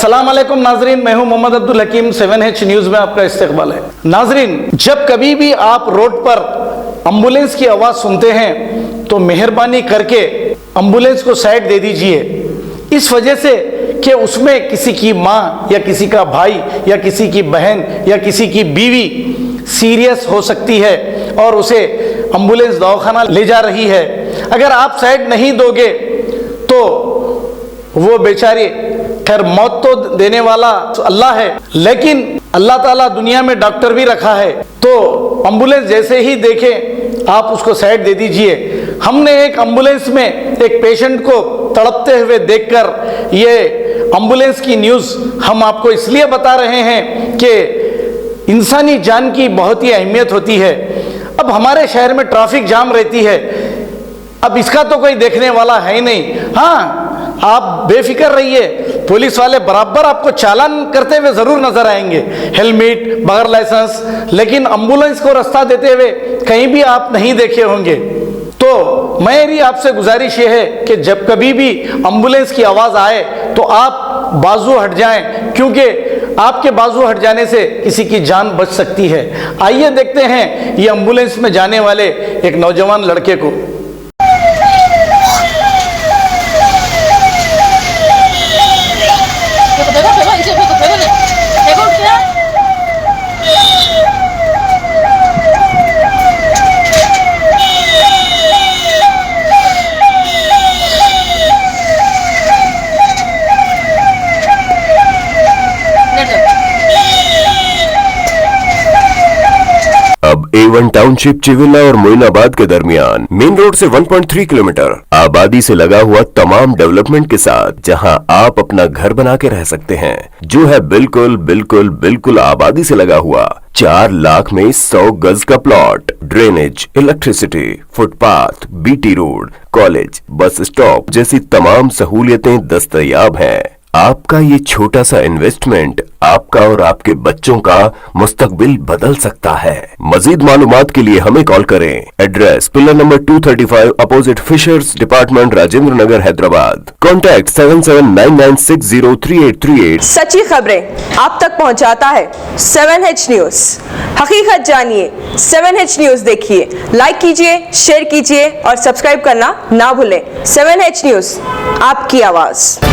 अस्सलाम वालेकुम नाजरीन, मैं हूं मोहम्मद अब्दुल हकीम। 7H न्यूज़ में आपका इस्तकबाल है। नाजरीन, जब कभी भी आप रोड पर एम्बुलेंस की आवाज़ सुनते हैं तो मेहरबानी करके एम्बुलेंस को साइड दे दीजिए, इस वजह से कि उसमें किसी की माँ या किसी का भाई या किसी की बहन या किसी की बीवी सीरियस हो सकती है और उसे एम्बुलेंस दवाखाना ले जा रही है। अगर आप साइड नहीं दोगे तो वो बेचारे, खैर मौत तो देने वाला तो अल्लाह है, लेकिन अल्लाह ताला दुनिया में डॉक्टर भी रखा है, तो एम्बुलेंस जैसे ही देखें आप उसको साइड दे दीजिए। हमने एक एम्बुलेंस में एक पेशेंट को तड़पते हुए देखकर ये एम्बुलेंस की न्यूज़ हम आपको इसलिए बता रहे हैं कि इंसानी जान की बहुत ही अहमियत होती है। अब हमारे शहर में ट्रैफिक जाम रहती है, अब इसका तो कोई देखने वाला है ही नहीं। हाँ, आप बेफिक्र रहिए, पुलिस वाले बराबर आपको चालान करते हुए जरूर नजर आएंगे, हेलमेट बगैर लाइसेंस, लेकिन एम्बुलेंस को रास्ता देते हुए कहीं भी आप नहीं देखे होंगे। तो मेरी आपसे गुजारिश ये है कि जब कभी भी एम्बुलेंस की आवाज़ आए तो आप बाजू हट जाएं, क्योंकि आपके बाजू हट जाने से किसी की जान बच सकती है। आइए देखते हैं ये एम्बुलेंस में जाने वाले एक नौजवान लड़के को। अब A1 टाउनशिप चिविला और मोइनाबाद के दरमियान मेन रोड से 1.3 किलोमीटर आबादी से लगा हुआ तमाम डेवलपमेंट के साथ जहां आप अपना घर बना के रह सकते हैं, जो है बिल्कुल बिल्कुल बिल्कुल आबादी से लगा हुआ। 4 लाख में 100 गज का plot, drainage, electricity, footpath, BT road, college, bus stop जैसी तमाम सहूलियतें दस्तयाब हैं। आपका ये छोटा सा इन्वेस्टमेंट आपका और आपके बच्चों का मुस्तकबिल बदल सकता है। मजीद मालूमात के लिए हमें कॉल करें। Address pillar number 235 opposite fisheries department, Rajendra Nagar, Hyderabad. Contact 7799603838। सच्ची खबरें आप तक पहुंचाता है 7H न्यूज़। हकीकत जानिए, 7H न्यूज़ देखिए, लाइक कीजिए, शेयर कीजिए और सब्सक्राइब करना ना भूलें। 7H न्यूज़, आपकी आवाज़।